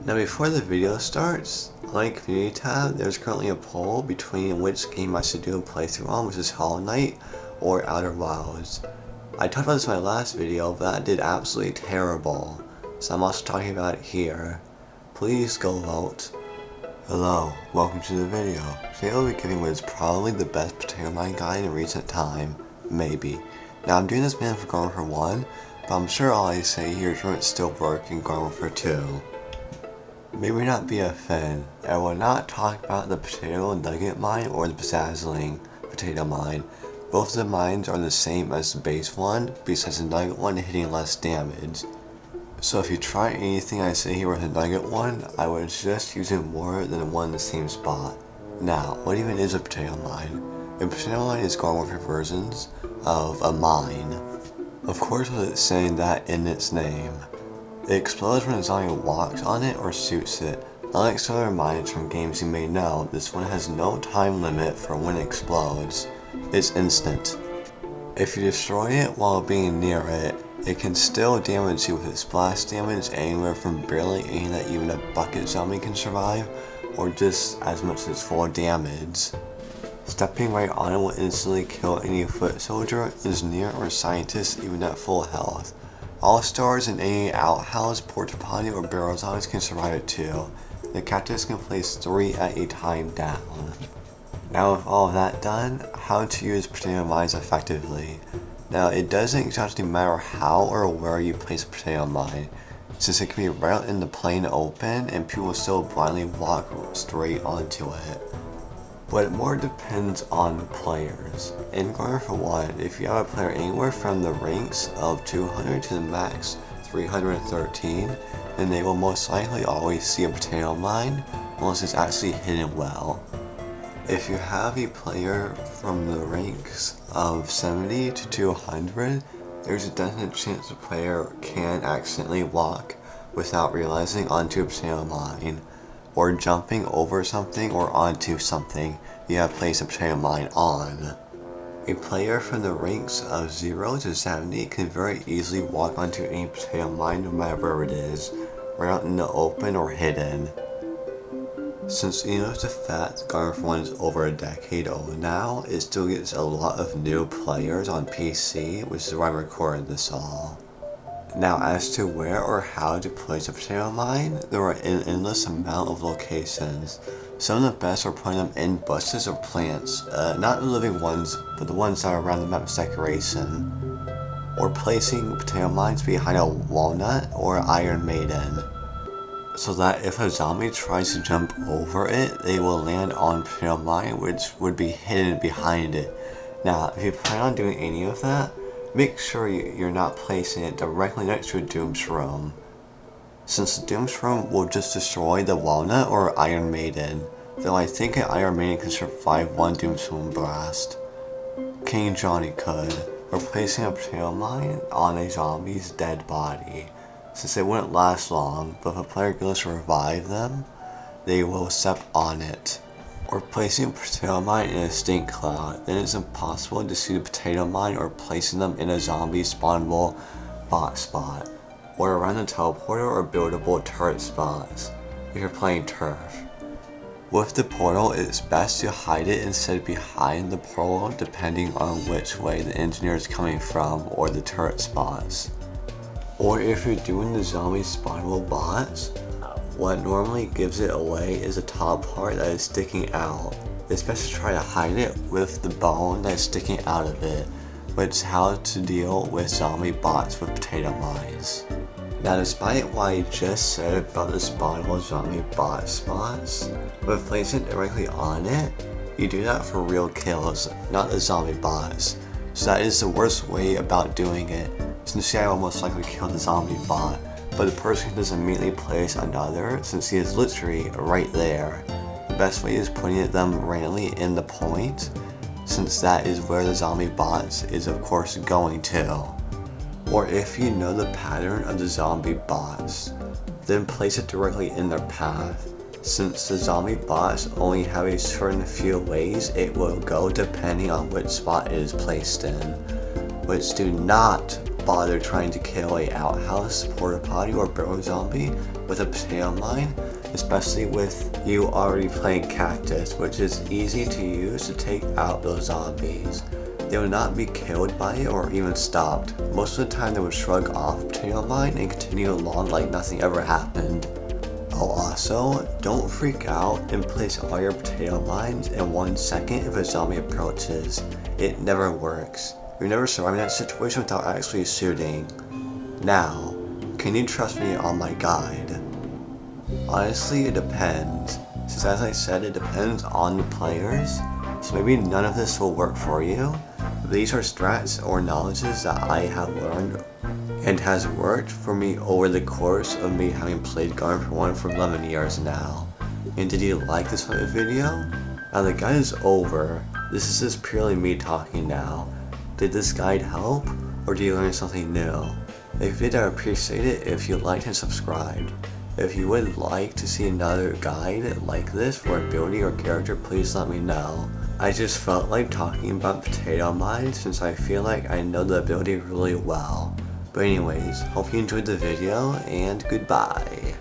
Now before the video starts, on my community tab, there's currently a poll between which game I should do a playthrough on, which is Hollow Knight or Outer Wilds. I talked about this in my last video, but that did absolutely terrible, so I'm also talking about it here. Please go vote. Hello, welcome to the video. Today I'll be giving what is probably the best potato mine guide in recent time. Maybe. Now I'm doing this mainly for gw1, but I'm sure all I say here is still work in gw2. Maybe not be a fan. I will not talk about the potato nugget mine or the bedazzling potato mine. Both of the mines are the same as the base one, besides the nugget one hitting less damage. So if you try anything I say here with the nugget one, I would suggest using more than one in the same spot. Now, what even is a potato mine? A potato mine is gw1 versions of a mine. Of course with it saying that in its name. It explodes when a zombie walks on it or shoots it. Unlike some other mines from games you may know, this one has no time limit for when it explodes. It's instant. If you destroy it while being near it, it can still damage you with its splash damage anywhere from barely any that even a bucket zombie can survive, or just as much as full damage. Stepping right on it will instantly kill any foot soldier, engineer, or scientist even at full health. All stars and any outhouse, porta potty, or barrel zombies can survive it too. The cactus can place 3 at a time down. Now with all of that done, how to use potato mines effectively. Now it doesn't exactly matter how or where you place a potato mine, since it can be right out in the plain open and people still blindly walk straight onto it. But it more depends on the players. In gw1, if you have a player anywhere from the ranks of 200 to the max 313, then they will most likely always see a potato mine, unless it's actually hidden well. If you have a player from the ranks of 70 to 200, there's a definite chance the player can accidentally walk without realizing onto a potato mine, or jumping over something or onto something you have placed a potato mine on. A player from the ranks of 0 to 70 can very easily walk onto any potato mine no matter where it is, right out in the open or hidden. Since you know the fact gw1 is over a decade old now, it still gets a lot of new players on PC, which is why I'm recording this all. Now as to where or how to place a potato mine, there are an endless amount of locations. Some of the best are putting them in bushes or plants, not the living ones, but the ones that are around the map's decoration. Or placing potato mines behind a walnut or Iron Maiden, so that if a zombie tries to jump over it, they will land on potato mine, which would be hidden behind it. Now, if you plan on doing any of that, make sure you're not placing it directly next to a Doomshroom, since the Doomshroom will just destroy the Walnut or Iron Maiden, though I think an Iron Maiden can survive one Doomshroom blast. King Johnny could, or placing a potato mine on a zombie's dead body, since it wouldn't last long, but if a player goes to revive them, they will step on it. Or placing a potato mine in a stink cloud, then it's impossible to see the potato mine, or placing them in a zombie spawnable bot spot, or around a teleporter or buildable turret spots, if you're playing turf. With the portal, it's best to hide it instead behind the portal depending on which way the engineer is coming from or the turret spots. Or if you're doing the zombie spawnable bots, what normally gives it away is the top part that is sticking out. It's best to try to hide it with the bone that is sticking out of it, which is how to deal with zombie bots with potato mines. Now despite what I just said about the spawnable zombie bot spots, with placing it directly on it, you do that for real kills, not the zombie bots. So that is the worst way about doing it, since I will most likely kill the zombie bot, but the person can just immediately place another since he is literally right there. The best way is putting them randomly in the point, since that is where the zombie bots is of course going to. Or if you know the pattern of the zombie bots, then place it directly in their path. Since the zombie bots only have a certain few ways it will go depending on which spot it is placed in, which do not bother trying to kill a outhouse, porta potty, or burrow zombie with a potato mine, especially with you already playing cactus, which is easy to use to take out those zombies. They would not be killed by it or even stopped. Most of the time they would shrug off potato mine and continue along like nothing ever happened. Oh, also, don't freak out and place all your potato mines in 1 second if a zombie approaches. It never works. You're never surviving that situation without actually shooting. Now, can you trust me on my guide? Honestly, it depends. Since as I said, it depends on the players, so maybe none of this will work for you. These are strats or knowledges that I have learned and has worked for me over the course of me having played gw1 for 11 years now. And did you like this type of video? Now the guide is over. This is just purely me talking now. Did this guide help, or did you learn something new? If you did, I would appreciate it if you liked and subscribed. If you would like to see another guide like this for ability or character, please let me know. I just felt like talking about potato mines since I feel like I know the ability really well. But anyways, hope you enjoyed the video, and goodbye.